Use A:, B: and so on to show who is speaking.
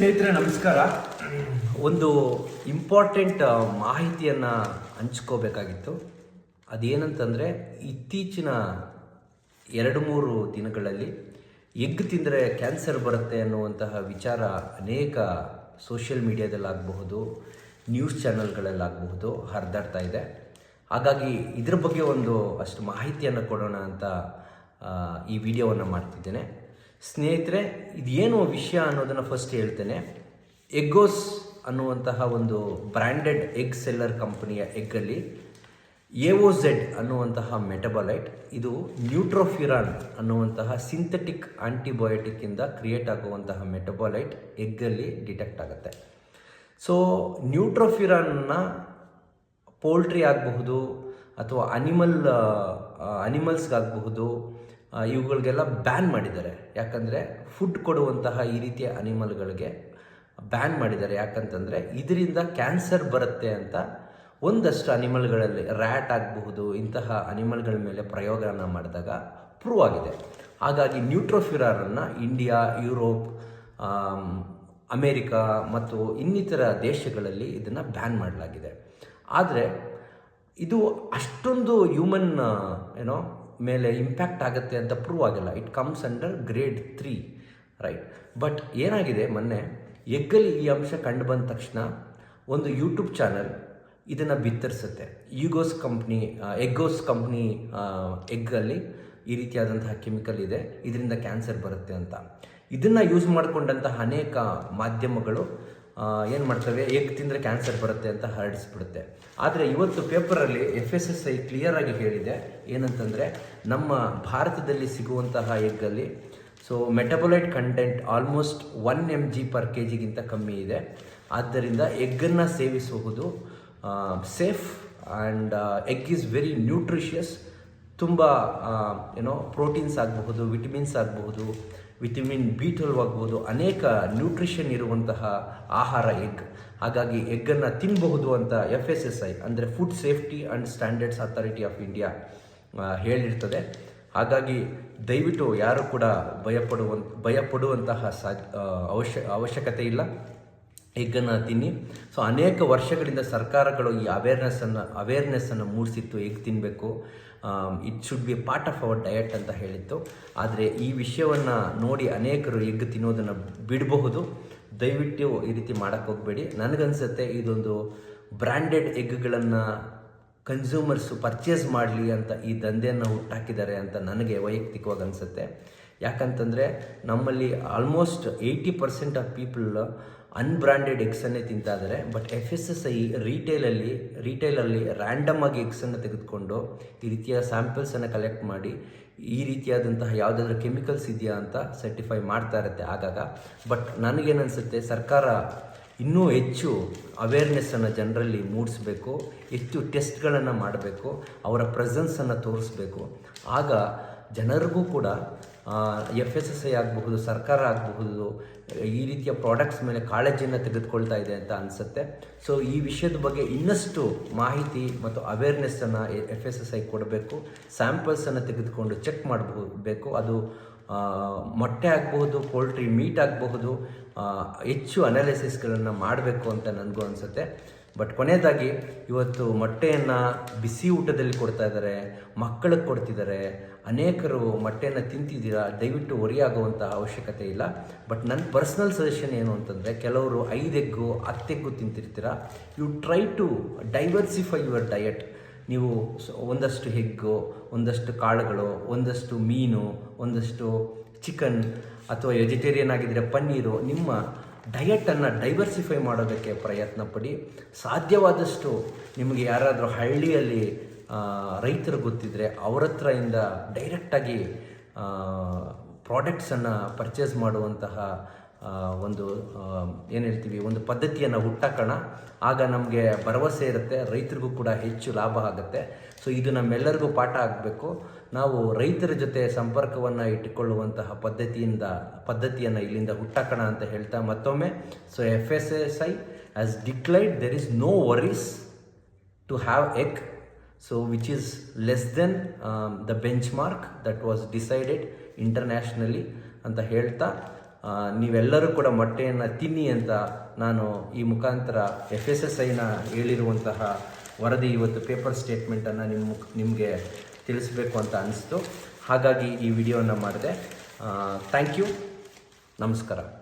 A: ಸ್ನೇಹಿತರೆ ನಮಸ್ಕಾರ. ಒಂದು ಇಂಪಾರ್ಟೆಂಟ್ ಮಾಹಿತಿಯನ್ನು ಹಂಚ್ಕೋಬೇಕಾಗಿತ್ತು. ಅದೇನಂತಂದರೆ, ಇತ್ತೀಚಿನ 2-3 ದಿನಗಳಲ್ಲಿ ಎಗ್ ತಿಂದರೆ ಕ್ಯಾನ್ಸರ್ ಬರುತ್ತೆ ಅನ್ನುವಂತಹ ವಿಚಾರ ಅನೇಕ ಸೋಷಿಯಲ್ ಮೀಡಿಯಾದಲ್ಲಾಗಬಹುದು, ನ್ಯೂಸ್ ಚಾನಲ್ಗಳಲ್ಲಾಗಬಹುದು ಹರಿದಾಡ್ತಾ ಇದೆ. ಹಾಗಾಗಿ ಇದ್ರ ಬಗ್ಗೆ ಒಂದು ಅಷ್ಟು ಮಾಹಿತಿಯನ್ನು ಕೊಡೋಣ ಅಂತ ಈ ವಿಡಿಯೋವನ್ನು ಮಾಡ್ತಿದ್ದೇನೆ. ಸ್ನೇಹಿತರೆ, ಇದೇನು ವಿಷಯ ಅನ್ನೋದನ್ನು ಫಸ್ಟ್ ಹೇಳ್ತೇನೆ. ಎಗ್ಗೋಸ್ ಅನ್ನುವಂತಹ ಒಂದು ಬ್ರ್ಯಾಂಡೆಡ್ ಎಗ್ ಸೆಲ್ಲರ್ ಕಂಪನಿಯ ಎಗ್ಗಲ್ಲಿ AOZ ಅನ್ನುವಂತಹ ಮೆಟಬಲೈಟ್, ಇದು ನ್ಯೂಟ್ರೋಫಿರಾನ್ ಅನ್ನುವಂತಹ ಸಿಂಥೆಟಿಕ್ ಆಂಟಿಬಯೋಟಿಕ್ಕಿಂದ ಕ್ರಿಯೇಟ್ ಆಗುವಂತಹ ಮೆಟಬಲೈಟ್ ಎಗ್ಗಲ್ಲಿ ಡಿಟೆಕ್ಟ್ ಆಗುತ್ತೆ. ಸೊ ನ್ಯೂಟ್ರೋಫಿರಾನ್ನ ಪೋಲ್ಟ್ರಿ ಆಗಬಹುದು ಅಥವಾ ಅನಿಮಲ್ಸ್ಗಾಗಬಹುದು, ಇವುಗಳಿಗೆಲ್ಲ ಬ್ಯಾನ್ ಮಾಡಿದ್ದಾರೆ. ಯಾಕಂದರೆ ಫುಡ್ ಕೊಡುವಂತಹ ಈ ರೀತಿಯ ಅನಿಮಲ್ಗಳಿಗೆ ಬ್ಯಾನ್ ಮಾಡಿದ್ದಾರೆ. ಯಾಕಂತಂದರೆ ಇದರಿಂದ ಕ್ಯಾನ್ಸರ್ ಬರುತ್ತೆ ಅಂತ ಒಂದಷ್ಟು ಅನಿಮಲ್ಗಳಲ್ಲಿ, ರ್ಯಾಟ್ ಆಗಬಹುದು, ಇಂತಹ ಅನಿಮಲ್ಗಳ ಮೇಲೆ ಪ್ರಯೋಗನ ಮಾಡಿದಾಗ ಪ್ರೂವ್ ಆಗಿದೆ. ಹಾಗಾಗಿ ನ್ಯೂಟ್ರೋಫಿರಾರನ್ನು ಇಂಡಿಯಾ, ಯುರೋಪ್, ಅಮೇರಿಕಾ ಮತ್ತು ಇನ್ನಿತರ ದೇಶಗಳಲ್ಲಿ ಇದನ್ನು ಬ್ಯಾನ್ ಮಾಡಲಾಗಿದೆ. ಆದರೆ ಇದು ಅಷ್ಟೊಂದು ಹ್ಯೂಮನ್ ಮೇಲೆ ಇಂಪ್ಯಾಕ್ಟ್ ಆಗುತ್ತೆ ಅಂತ ಪ್ರೂವ್ ಆಗಿಲ್ಲ. It comes under grade 3, right. But ಏನಾಗಿದೆ, ಮೊನ್ನೆ ಎಗ್ಗಲ್ಲಿ ಈ ಅಂಶ ಕಂಡು ಬಂದ ತಕ್ಷಣ ಒಂದು ಯೂಟ್ಯೂಬ್ ಚಾನಲ್ ಇದನ್ನು ಬಿತ್ತರಿಸುತ್ತೆ. ಎಗ್ಗೋಸ್ ಕಂಪ್ನಿ ಎಗ್ಗಲ್ಲಿ ಈ ರೀತಿಯಾದಂತಹ ಕೆಮಿಕಲ್ ಇದೆ, ಇದರಿಂದ ಕ್ಯಾನ್ಸರ್ ಬರುತ್ತೆ ಅಂತ. ಇದನ್ನು ಯೂಸ್ ಮಾಡಿಕೊಂಡಂತಹ ಅನೇಕ ಮಾಧ್ಯಮಗಳು ಏನು ಮಾಡ್ತವೆ, ಎಗ್ ತಿಂದರೆ ಕ್ಯಾನ್ಸರ್ ಬರುತ್ತೆ ಅಂತ ಹರಡಿಸ್ಬಿಡುತ್ತೆ. ಆದರೆ ಇವತ್ತು ಪೇಪರಲ್ಲಿ FSSAI ಕ್ಲಿಯರಾಗಿ ಹೇಳಿದೆ ಏನಂತಂದರೆ, ನಮ್ಮ ಭಾರತದಲ್ಲಿ ಸಿಗುವಂತಹ ಎಗ್ಗಲ್ಲಿ ಮೆಟಬಲೈಟ್ ಕಂಟೆಂಟ್ ಆಲ್ಮೋಸ್ಟ್ 1 mg/kg ಕಮ್ಮಿ ಇದೆ. ಆದ್ದರಿಂದ ಎಗ್ಗನ್ನು ಸೇವಿಸುವುದು safe and egg is very nutritious. ತುಂಬ ಪ್ರೋಟೀನ್ಸ್ ಆಗಬಹುದು, ವಿಟಮಿನ್ಸ್ ಆಗಬಹುದು, ವಿಟಮಿನ್ B12 ಆಗ್ಬೋದು, ಅನೇಕ ನ್ಯೂಟ್ರಿಷನ್ ಇರುವಂತಹ ಆಹಾರ ಎಗ್. ಹಾಗಾಗಿ ಎಗ್ಗನ್ನು ತಿನ್ನಬಹುದು ಅಂತ FSSAI ಅಂದರೆ food safety and standards authority of India ಹೇಳಿರ್ತದೆ. ಹಾಗಾಗಿ ದಯವಿಟ್ಟು ಯಾರು ಕೂಡ ಭಯಪಡುವಂತಹ ಅವಶ್ಯಕತೆ ಇಲ್ಲ. ಎಗ್ಗನ್ನು ತಿನ್ನಿ. ಸೊ ಅನೇಕ ವರ್ಷಗಳಿಂದ ಸರ್ಕಾರಗಳು ಈ ಅವೇರ್ನೆಸ್ಸನ್ನು ಮೂಡಿಸಿತ್ತು. ಎಗ್ ತಿನ್ನಬೇಕು, it should be part of our diet ಅಂತ ಹೇಳಿತ್ತು. ಆದರೆ ಈ ವಿಷಯವನ್ನು ನೋಡಿ ಅನೇಕರು ಎಗ್ ತಿನ್ನೋದನ್ನು ಬಿಡಬಹುದು. ದಯವಿಟ್ಟು ಈ ರೀತಿ ಮಾಡೋಕ್ಕೆ ಹೋಗಬೇಡಿ. ನನಗನ್ಸುತ್ತೆ ಇದೊಂದು ಬ್ರ್ಯಾಂಡೆಡ್ ಎಗ್ಗಳನ್ನು ಕನ್ಸ್ಯೂಮರ್ಸು ಪರ್ಚೇಸ್ ಮಾಡಲಿ ಅಂತ ಈ ದಂಧೆಯನ್ನು ಹುಟ್ಟಾಕಿದ್ದಾರೆ ಅಂತ ನನಗೆ ವೈಯಕ್ತಿಕವಾಗಿ ಅನಿಸುತ್ತೆ. ಯಾಕಂತಂದರೆ ನಮ್ಮಲ್ಲಿ ಆಲ್ಮೋಸ್ಟ್ 80% ಆಫ್ ಪೀಪಲ್ ಅನ್ಬ್ರ್ಯಾಂಡೆಡ್ ಎಗ್ಸನ್ನೇ ತಿಂತಾ ಇದ್ದಾರೆ. ಬಟ್ FSSAI ರಿಟೇಲಲ್ಲಿ ರ್ಯಾಂಡಮ್ ಆಗಿ ಎಗ್ಸನ್ನು ತೆಗೆದುಕೊಂಡು ಈ ರೀತಿಯ ಸ್ಯಾಂಪಲ್ಸನ್ನು ಕಲೆಕ್ಟ್ ಮಾಡಿ ಈ ರೀತಿಯಾದಂತಹ ಯಾವುದಾದ್ರೂ ಕೆಮಿಕಲ್ಸ್ ಇದೆಯಾ ಅಂತ ಸರ್ಟಿಫೈ ಮಾಡ್ತಾ ಇರುತ್ತೆ ಆಗಾಗ. ಬಟ್ ನನಗೇನನ್ಸುತ್ತೆ, ಸರ್ಕಾರ ಇನ್ನೂ ಹೆಚ್ಚು ಅವೇರ್ನೆಸ್ಸನ್ನು ಜನರಲ್ಲಿ ಮೂಡಿಸ್ಬೇಕು, ಹೆಚ್ಚು ಟೆಸ್ಟ್ಗಳನ್ನು ಮಾಡಬೇಕು, ಅವರ ಪ್ರೆಸೆನ್ಸನ್ನು ತೋರಿಸ್ಬೇಕು. ಆಗ ಜನರಿಗೂ ಕೂಡ FSSAI ಆಗಬಹುದು, ಸರ್ಕಾರ ಆಗಬಹುದು, ಈ ರೀತಿಯ ಪ್ರಾಡಕ್ಟ್ಸ್ ಮೇಲೆ ಕಾಳಜಿಯನ್ನು ತೆಗೆದುಕೊಳ್ತಾ ಇದೆ ಅಂತ ಅನಿಸುತ್ತೆ. ಸೊ ಈ ವಿಷಯದ ಬಗ್ಗೆ ಇನ್ನಷ್ಟು ಮಾಹಿತಿ ಮತ್ತು ಅವೇರ್ನೆಸ್ಸನ್ನು FSSAI ಕೊಡಬೇಕು. ಸ್ಯಾಂಪಲ್ಸನ್ನು ತೆಗೆದುಕೊಂಡು ಚೆಕ್ ಮಾಡಬೇಕು. ಅದು ಮೊಟ್ಟೆ ಆಗಬಹುದು, ಪೋಲ್ಟ್ರಿ ಮೀಟ್ ಆಗಬಹುದು, ಹೆಚ್ಚು ಅನಾಲಿಸಿಸ್ಗಳನ್ನು ಮಾಡಬೇಕು ಅಂತ ನನಗೂ ಅನಿಸುತ್ತೆ. ಬಟ್ ಕೊನೆಯದಾಗಿ, ಇವತ್ತು ಮೊಟ್ಟೆಯನ್ನು ಬಿಸಿ ಊಟದಲ್ಲಿ ಕೊಡ್ತಾ ಇದ್ದಾರೆ, ಮಕ್ಕಳಿಗೆ ಕೊಡ್ತಿದ್ದಾರೆ. ಅನೇಕರು ಮೊಟ್ಟೆಯನ್ನು ತಿಂತಿದ್ದೀರಾ, ದಯವಿಟ್ಟು ಆಗುವಂಥ ಅವಶ್ಯಕತೆ ಇಲ್ಲ. ಬಟ್ ನನ್ನ ಪರ್ಸ್ನಲ್ ಸಜೆಷನ್ ಏನು ಅಂತಂದರೆ, ಕೆಲವರು 5 ಎಗ್ಗು 10 ಎಗ್ಗು ತಿಂತಿರ್ತೀರ. You try to diversify your diet. ನೀವು ಒಂದಷ್ಟು ಎಗ್ಗು, ಒಂದಷ್ಟು ಕಾಳುಗಳು, ಒಂದಷ್ಟು ಮೀನು, ಒಂದಷ್ಟು ಚಿಕನ್, ಅಥವಾ ವೆಜಿಟೇರಿಯನ್ ಆಗಿದ್ದರೆ ಪನ್ನೀರು, ನಿಮ್ಮ ಡಯಟನ್ನು ಡೈವರ್ಸಿಫೈ ಮಾಡೋದಕ್ಕೆ ಪ್ರಯತ್ನ ಪಡಿ. ಸಾಧ್ಯವಾದಷ್ಟು ನಿಮಗೆ ಯಾರಾದರೂ ಹಳ್ಳಿಯಲ್ಲಿ ರೈತರು ಗೊತ್ತಿದ್ದರೆ ಅವರ ಹತ್ರದಿಂದ ಡೈರೆಕ್ಟಾಗಿ ಪ್ರಾಡಕ್ಟ್ಸನ್ನು ಪರ್ಚೇಸ್ ಮಾಡುವಂತಹ ಒಂದು ಒಂದು ಪದ್ಧತಿಯನ್ನು ಹುಟ್ಟಾಕೋಣ. ಆಗ ನಮಗೆ ಭರವಸೆ ಇರುತ್ತೆ, ರೈತರಿಗೂ ಕೂಡ ಹೆಚ್ಚು ಲಾಭ ಆಗುತ್ತೆ. ಸೊ ಇದು ನಮ್ಮೆಲ್ಲರಿಗೂ ಪಾಠ ಆಗಬೇಕು. ನಾವು ರೈತರ ಜೊತೆ ಸಂಪರ್ಕವನ್ನು ಇಟ್ಟುಕೊಳ್ಳುವಂತಹ ಪದ್ಧತಿಯನ್ನು ಇಲ್ಲಿಂದ ಹುಟ್ಟಾಕೋಣ ಅಂತ ಹೇಳ್ತಾ ಮತ್ತೊಮ್ಮೆ, so FSSAI has declared there is no worries to have egg, so which is less than the benchmark that was decided internationally ಅಂತ ಹೇಳ್ತಾ ನೀವೆಲ್ಲರೂ ಕೂಡ ಮೊಟ್ಟೆಯನ್ನು ತಿನ್ನಿ ಅಂತ ನಾನು ಈ ಮುಖಾಂತರ FSSAIನ ಹೇಳಿರುವಂತಹ ವರದಿ ಇವತ್ತು ಪೇಪರ್ ಸ್ಟೇಟ್ಮೆಂಟನ್ನು ನಿಮಗೆ ತಿಳಿಸ್ಬೇಕು ಅಂತ ಅನಿಸ್ತು. ಹಾಗಾಗಿ ಈ ವಿಡಿಯೋನ ಮಾಡಿದೆ. Thank you. ನಮಸ್ಕಾರ.